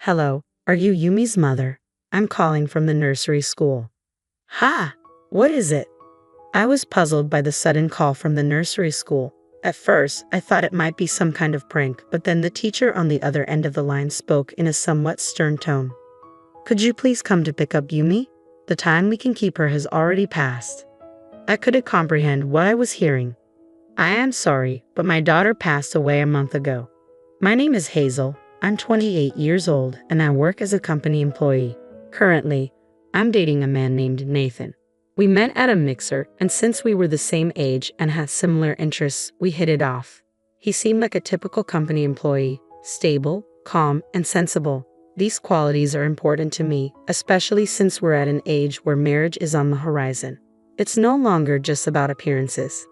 Hello, are you Yumi's mother? I'm calling from the nursery school. Ha! What is it? I was puzzled by the sudden call from the nursery school. At first, I thought it might be some kind of prank, but then the teacher on the other end of the line spoke in a somewhat stern tone. Could you please come to pick up Yumi? The time we can keep her has already passed. I couldn't comprehend what I was hearing. I am sorry, but my daughter passed away a month ago. My name is Hazel. I'm 28 years old and I work as a company employee. Currently, I'm dating a man named Nathan. We met at a mixer, and since we were the same age and had similar interests, we hit it off. He seemed like a typical company employee, stable, calm, and sensible. These qualities are important to me, especially since we're at an age where marriage is on the horizon. It's no longer just about appearances.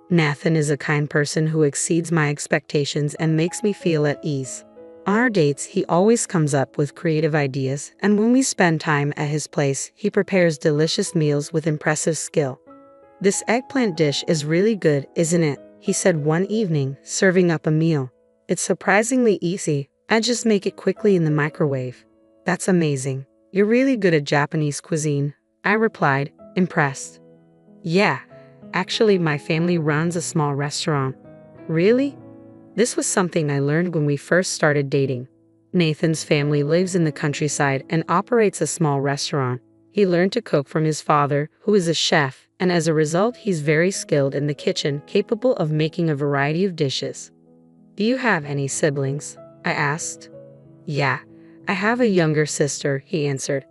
Nathan is a kind person who exceeds my expectations and makes me feel at ease. On our dates, he always comes up with creative ideas, and when we spend time at his place, he prepares delicious meals with impressive skill. This eggplant dish is really good, isn't it? He said one evening, serving up a meal. It's surprisingly easy. I just make it quickly in the microwave. That's amazing. You're really good at Japanese cuisine, I replied, impressed. Yeah, actually my family runs a small restaurant. Really? This was something I learned when we first started dating. Nathan's family lives in the countryside and operates a small restaurant. He learned to cook from his father, who is a chef, and as a result he's very skilled in the kitchen, capable of making a variety of dishes. Do you have any siblings? I asked. Yeah, I have a younger sister, he answered.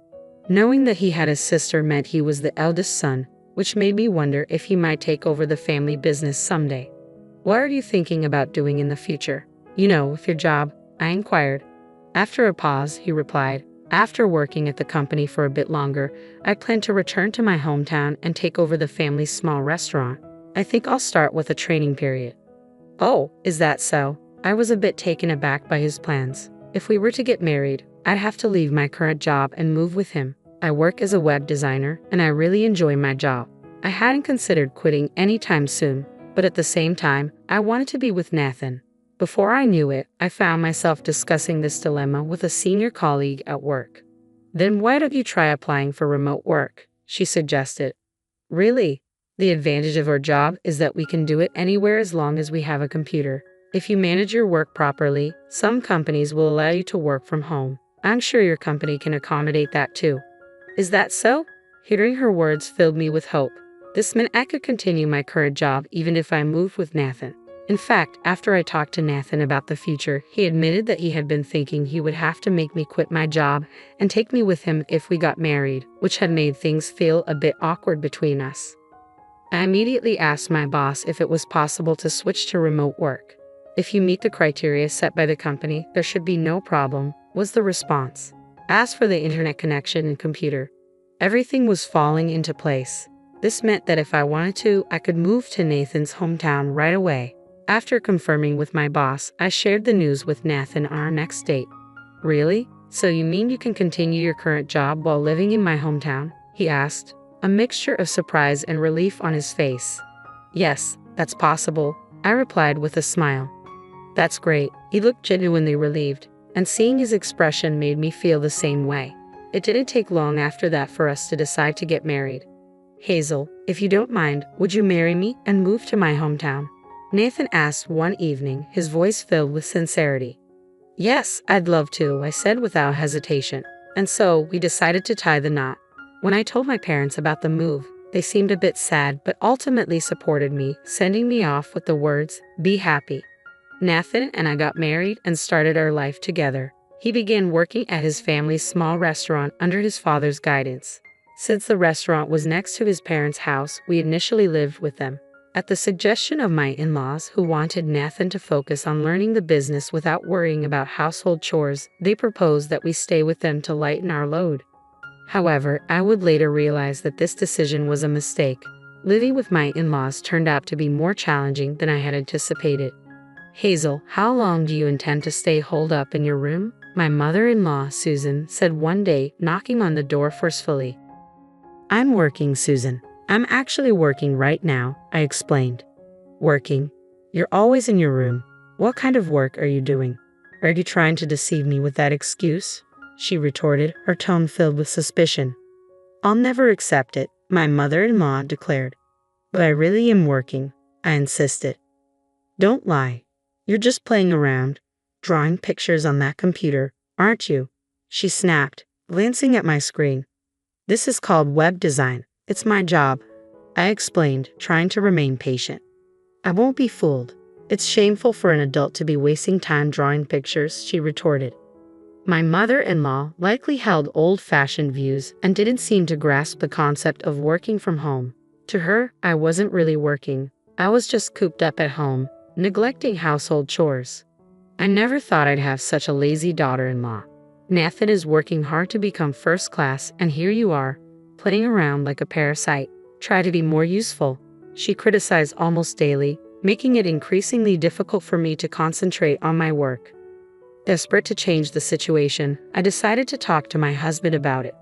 Knowing that he had a sister meant he was the eldest son, which made me wonder if he might take over the family business someday. What are you thinking about doing in the future? With your job, I inquired. After a pause, he replied, after working at the company for a bit longer, I plan to return to my hometown and take over the family's small restaurant. I think I'll start with a training period. Oh, is that so? I was a bit taken aback by his plans. If we were to get married, I'd have to leave my current job and move with him. I work as a web designer and I really enjoy my job. I hadn't considered quitting anytime soon, but at the same time, I wanted to be with Nathan. Before I knew it, I found myself discussing this dilemma with a senior colleague at work. Then why don't you try applying for remote work? She suggested. Really? The advantage of our job is that we can do it anywhere as long as we have a computer. If you manage your work properly, some companies will allow you to work from home. I'm sure your company can accommodate that too. Is that so? Hearing her words filled me with hope. This meant I could continue my current job even if I moved with Nathan. In fact, after I talked to Nathan about the future, he admitted that he had been thinking he would have to make me quit my job and take me with him if we got married, which had made things feel a bit awkward between us. I immediately asked my boss if it was possible to switch to remote work. If you meet the criteria set by the company, there should be no problem, was the response. As for the internet connection and computer, everything was falling into place. This meant that if I wanted to, I could move to Nathan's hometown right away. After confirming with my boss, I shared the news with Nathan on our next date. Really? So you mean you can continue your current job while living in my hometown? He asked, a mixture of surprise and relief on his face. Yes, that's possible, I replied with a smile. That's great. He looked genuinely relieved, and seeing his expression made me feel the same way. It didn't take long after that for us to decide to get married. Hazel, if you don't mind, would you marry me and move to my hometown? Nathan asked one evening, his voice filled with sincerity. Yes, I'd love to, I said without hesitation. And so, we decided to tie the knot. When I told my parents about the move, they seemed a bit sad but ultimately supported me, sending me off with the words, "Be happy." Nathan and I got married and started our life together. He began working at his family's small restaurant under his father's guidance. Since the restaurant was next to his parents' house, we initially lived with them. At the suggestion of my in-laws, who wanted Nathan to focus on learning the business without worrying about household chores, they proposed that we stay with them to lighten our load. However, I would later realize that this decision was a mistake. Living with my in-laws turned out to be more challenging than I had anticipated. Hazel, how long do you intend to stay holed up in your room? My mother-in-law, Susan, said one day, knocking on the door forcefully. I'm working, Susan. I'm actually working right now, I explained. Working? You're always in your room. What kind of work are you doing? Are you trying to deceive me with that excuse? she retorted, her tone filled with suspicion. I'll never accept it, my mother-in-law declared. But I really am working, I insisted. Don't lie. You're just playing around, drawing pictures on that computer, aren't you? She snapped, glancing at my screen. This is called web design. It's my job, I explained, trying to remain patient. I won't be fooled. It's shameful for an adult to be wasting time drawing pictures, she retorted. My mother-in-law likely held old-fashioned views and didn't seem to grasp the concept of working from home. To her, I wasn't really working. I was just cooped up at home, neglecting household chores. I never thought I'd have such a lazy daughter-in-law. Nathan is working hard to become first class, and here you are, playing around like a parasite. Try to be more useful, she criticized almost daily, making it increasingly difficult for me to concentrate on my work. Desperate to change the situation, I decided to talk to my husband about it.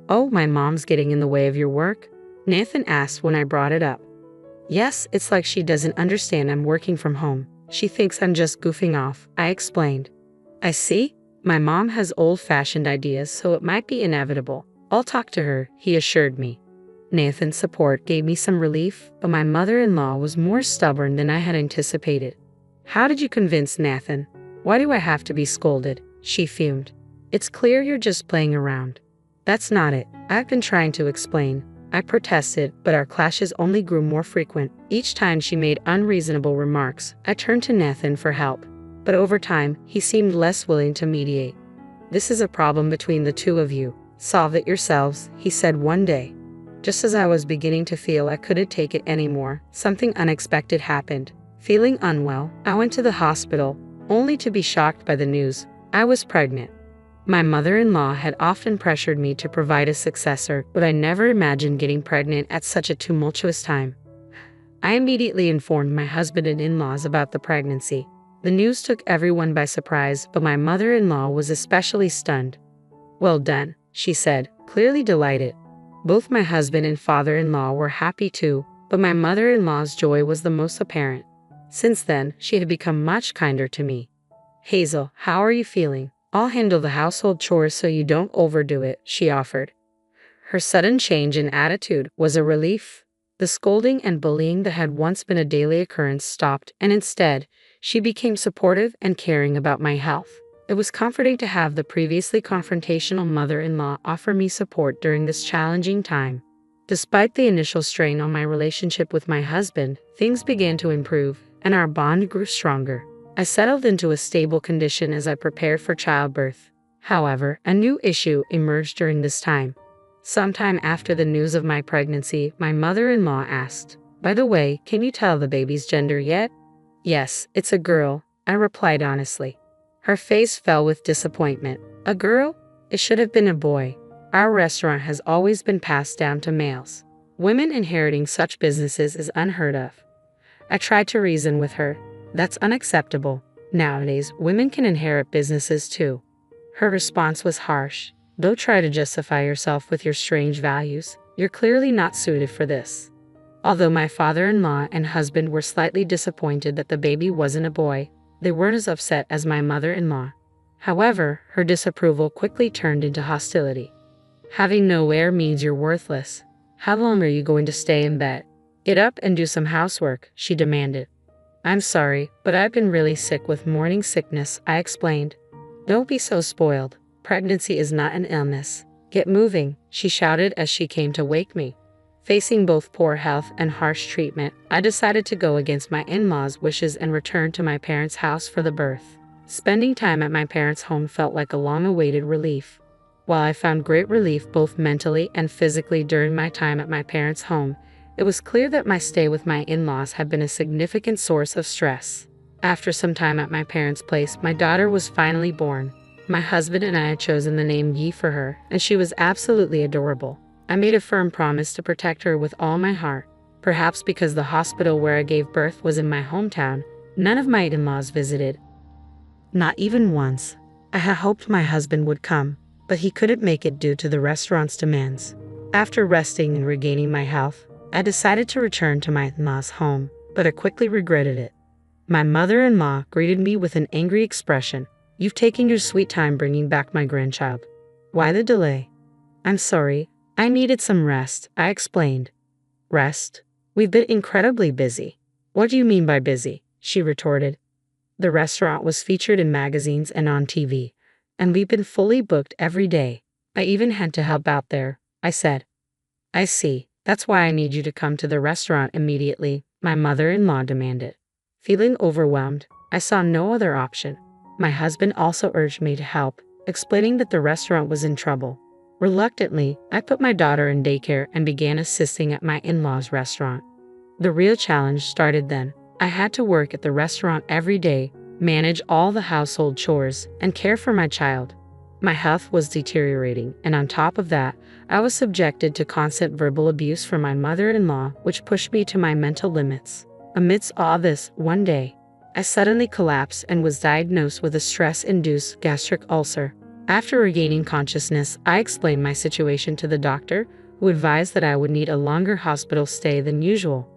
Oh, my mom's getting in the way of your work? Nathan asked when I brought it up. Yes, it's like she doesn't understand I'm working from home. She thinks I'm just goofing off, I explained. I see. My mom has old-fashioned ideas, so it might be inevitable. I'll talk to her, he assured me. Nathan's support gave me some relief, but my mother-in-law was more stubborn than I had anticipated. How did you convince Nathan? Why do I have to be scolded? She fumed. It's clear you're just playing around. That's not it. I've been trying to explain. I protested, but our clashes only grew more frequent. Each time she made unreasonable remarks, I turned to Nathan for help. But over time, he seemed less willing to mediate. This is a problem between the two of you. Solve it yourselves, he said one day. Just as I was beginning to feel I couldn't take it anymore, something unexpected happened. Feeling unwell, I went to the hospital, only to be shocked by the news. I was pregnant. My mother-in-law had often pressured me to provide a successor, but I never imagined getting pregnant at such a tumultuous time. I immediately informed my husband and in-laws about the pregnancy. The news took everyone by surprise, but my mother-in-law was especially stunned. Well done, she said, clearly delighted. Both my husband and father-in-law were happy too, but my mother-in-law's joy was the most apparent. Since then, she had become much kinder to me. Hazel, how are you feeling? I'll handle the household chores so you don't overdo it, she offered. Her sudden change in attitude was a relief. The scolding and bullying that had once been a daily occurrence stopped, and instead, she became supportive and caring about my health. It was comforting to have the previously confrontational mother-in-law offer me support during this challenging time. Despite the initial strain on my relationship with my husband, things began to improve, and our bond grew stronger. I settled into a stable condition as I prepared for childbirth. However, a new issue emerged during this time. Sometime after the news of my pregnancy, my mother-in-law asked, "By the way, can you tell the baby's gender yet?" "Yes, it's a girl," I replied honestly. Her face fell with disappointment. "A girl? It should have been a boy. Our restaurant has always been passed down to males. Women inheriting such businesses is unheard of." I tried to reason with her. That's unacceptable. Nowadays, women can inherit businesses too. Her response was harsh. Don't try to justify yourself with your strange values. You're clearly not suited for this. Although my father-in-law and husband were slightly disappointed that the baby wasn't a boy, they weren't as upset as my mother-in-law. However, her disapproval quickly turned into hostility. "Having no heir means you're worthless. How long are you going to stay in bed? Get up and do some housework," she demanded. "I'm sorry, but I've been really sick with morning sickness," I explained. "Don't be so spoiled. Pregnancy is not an illness. Get moving," she shouted as she came to wake me. Facing both poor health and harsh treatment, I decided to go against my in-laws' wishes and return to my parents' house for the birth. Spending time at my parents' home felt like a long-awaited relief. While I found great relief both mentally and physically during my time at my parents' home, it was clear that my stay with my in-laws had been a significant source of stress. After some time at my parents' place, my daughter was finally born. My husband and I had chosen the name Yi for her, and she was absolutely adorable. I made a firm promise to protect her with all my heart. Perhaps because the hospital where I gave birth was in my hometown, none of my in-laws visited. Not even once. I had hoped my husband would come, but he couldn't make it due to the restaurant's demands. After resting and regaining my health, I decided to return to my in-laws' home, but I quickly regretted it. My mother-in-law greeted me with an angry expression. "You've taken your sweet time bringing back my grandchild. Why the delay? I'm sorry, I needed some rest, I explained. Rest? We've been incredibly busy. What do you mean by busy? She retorted. The restaurant was featured in magazines and on TV, and we've been fully booked every day. I even had to help out there, I said. I see. That's why I need you to come to the restaurant immediately, my mother-in-law demanded. Feeling overwhelmed, I saw no other option. My husband also urged me to help, explaining that the restaurant was in trouble. Reluctantly, I put my daughter in daycare and began assisting at my in-laws' restaurant. The real challenge started then. I had to work at the restaurant every day, manage all the household chores, and care for my child. My health was deteriorating, and on top of that, I was subjected to constant verbal abuse from my mother-in-law, which pushed me to my mental limits. Amidst all this, one day, I suddenly collapsed and was diagnosed with a stress-induced gastric ulcer. After regaining consciousness, I explained my situation to the doctor, who advised that I would need a longer hospital stay than usual.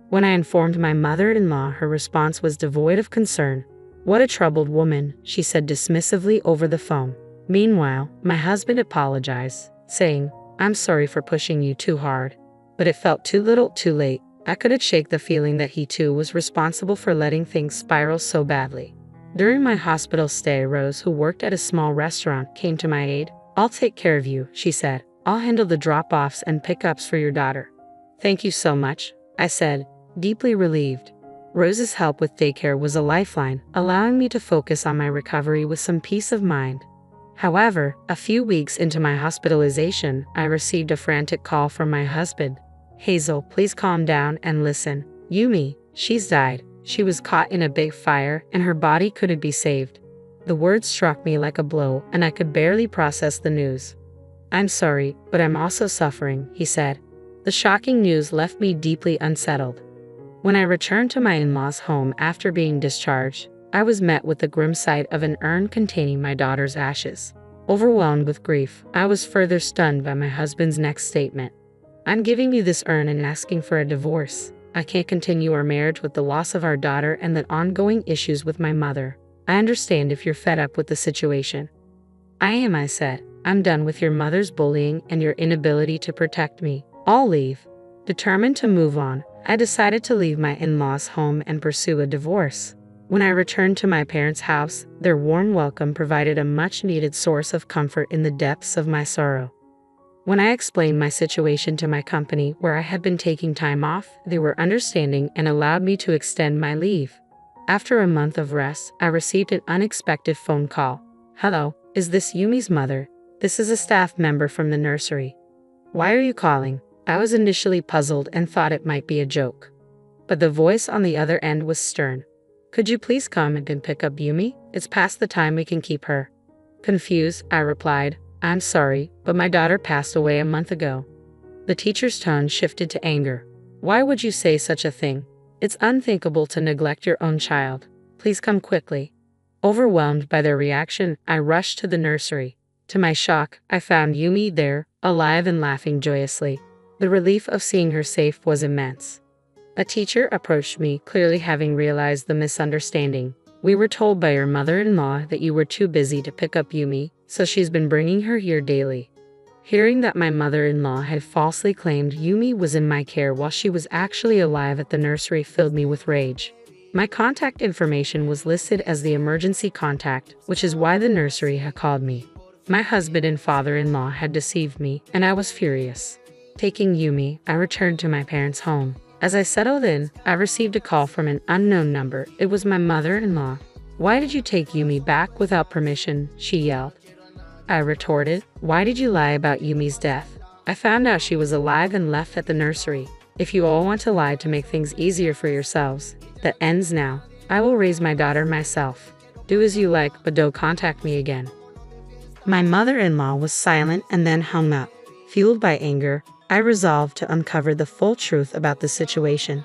When I informed my mother-in-law, her response was devoid of concern. What a troubled woman, she said dismissively over the phone. Meanwhile, my husband apologized, saying, I'm sorry for pushing you too hard. But it felt too little, too late. I couldn't shake the feeling that he too was responsible for letting things spiral so badly. During my hospital stay, Rose, who worked at a small restaurant, came to my aid. I'll take care of you, she said. I'll handle the drop-offs and pickups for your daughter. Thank you so much, I said, deeply relieved. Rose's help with daycare was a lifeline, allowing me to focus on my recovery with some peace of mind. However, a few weeks into my hospitalization, I received a frantic call from my husband. Hazel, please calm down and listen. Yumi, she's died. She was caught in a big fire and her body couldn't be saved. The words struck me like a blow and I could barely process the news. I'm sorry, but I'm also suffering, he said. The shocking news left me deeply unsettled. When I returned to my in-laws' home after being discharged, I was met with the grim sight of an urn containing my daughter's ashes. Overwhelmed with grief, I was further stunned by my husband's next statement. I'm giving you this urn and asking for a divorce. I can't continue our marriage with the loss of our daughter and the ongoing issues with my mother. I understand if you're fed up with the situation. I am, I said. I'm done with your mother's bullying and your inability to protect me. I'll leave. Determined to move on, I decided to leave my in-laws' home and pursue a divorce. When I returned to my parents' house, their warm welcome provided a much-needed source of comfort in the depths of my sorrow. When I explained my situation to my company where I had been taking time off, they were understanding and allowed me to extend my leave. After a month of rest, I received an unexpected phone call. Hello, is this Yumi's mother? This is a staff member from the nursery. Why are you calling? I was initially puzzled and thought it might be a joke. But the voice on the other end was stern. Could you please come and pick up Yumi? It's past the time we can keep her. Confused, I replied, I'm sorry, but my daughter passed away a month ago. The teacher's tone shifted to anger. Why would you say such a thing? It's unthinkable to neglect your own child. Please come quickly. Overwhelmed by their reaction, I rushed to the nursery. To my shock, I found Yumi there, alive and laughing joyously. The relief of seeing her safe was immense. A teacher approached me, clearly having realized the misunderstanding. We were told by your mother-in-law that you were too busy to pick up Yumi, so she's been bringing her here daily. Hearing that my mother-in-law had falsely claimed Yumi was in my care while she was actually alive at the nursery filled me with rage. My contact information was listed as the emergency contact, which is why the nursery had called me. My husband and father-in-law had deceived me, and I was furious. Taking Yumi, I returned to my parents' home. As I settled in, I received a call from an unknown number. It was my mother-in-law. Why did you take Yumi back without permission? She yelled. I retorted, why did you lie about Yumi's death? I found out she was alive and left at the nursery. If you all want to lie to make things easier for yourselves, that ends now. I will raise my daughter myself. Do as you like, but don't contact me again. My mother-in-law was silent and then hung up. Fueled by anger, I resolved to uncover the full truth about the situation.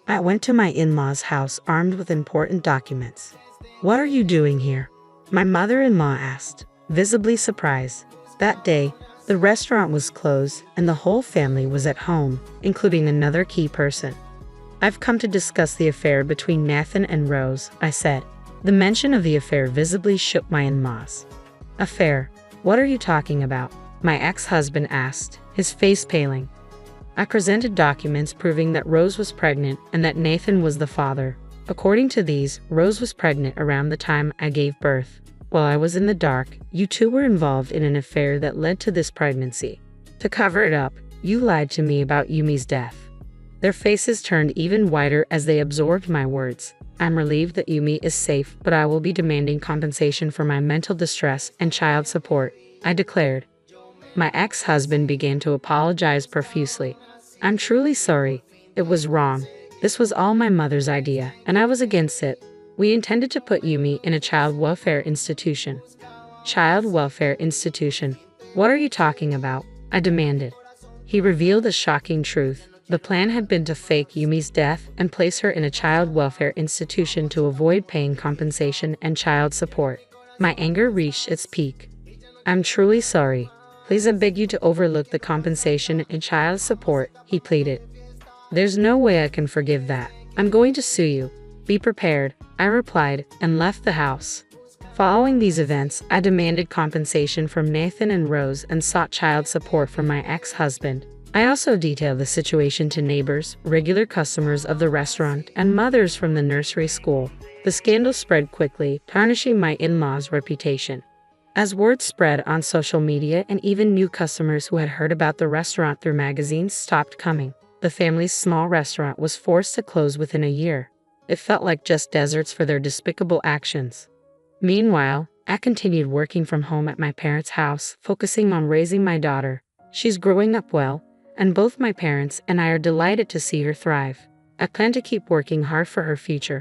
I went to my in-laws' house armed with important documents. What are you doing here? My mother-in-law asked, visibly surprised. That day, the restaurant was closed and the whole family was at home, including another key person. I've come to discuss the affair between Nathan and Rose, I said. The mention of the affair visibly shook my in-laws. Affair? What are you talking about? My ex-husband asked, his face paling. I presented documents proving that Rose was pregnant and that Nathan was the father. According to these, Rose was pregnant around the time I gave birth. While I was in the dark, you two were involved in an affair that led to this pregnancy. To cover it up, you lied to me about Yumi's death. Their faces turned even whiter as they absorbed my words. I'm relieved that Yumi is safe, but I will be demanding compensation for my mental distress and child support, I declared. My ex-husband began to apologize profusely. I'm truly sorry. It was wrong. This was all my mother's idea, and I was against it. We intended to put Yumi in a child welfare institution. Child welfare institution? What are you talking about? I demanded. He revealed the shocking truth. The plan had been to fake Yumi's death and place her in a child welfare institution to avoid paying compensation and child support. My anger reached its peak. I'm truly sorry. Please, I beg you to overlook the compensation and child support, he pleaded. There's no way I can forgive that. I'm going to sue you. Be prepared, I replied, and left the house. Following these events, I demanded compensation from Nathan and Rose and sought child support from my ex-husband. I also detailed the situation to neighbors, regular customers of the restaurant, and mothers from the nursery school. The scandal spread quickly, tarnishing my in-laws' reputation. As word spread on social media and even new customers who had heard about the restaurant through magazines stopped coming, the family's small restaurant was forced to close within a year. It felt like just deserts for their despicable actions. Meanwhile, I continued working from home at my parents' house, focusing on raising my daughter. She's growing up well, and both my parents and I are delighted to see her thrive. I plan to keep working hard for her future.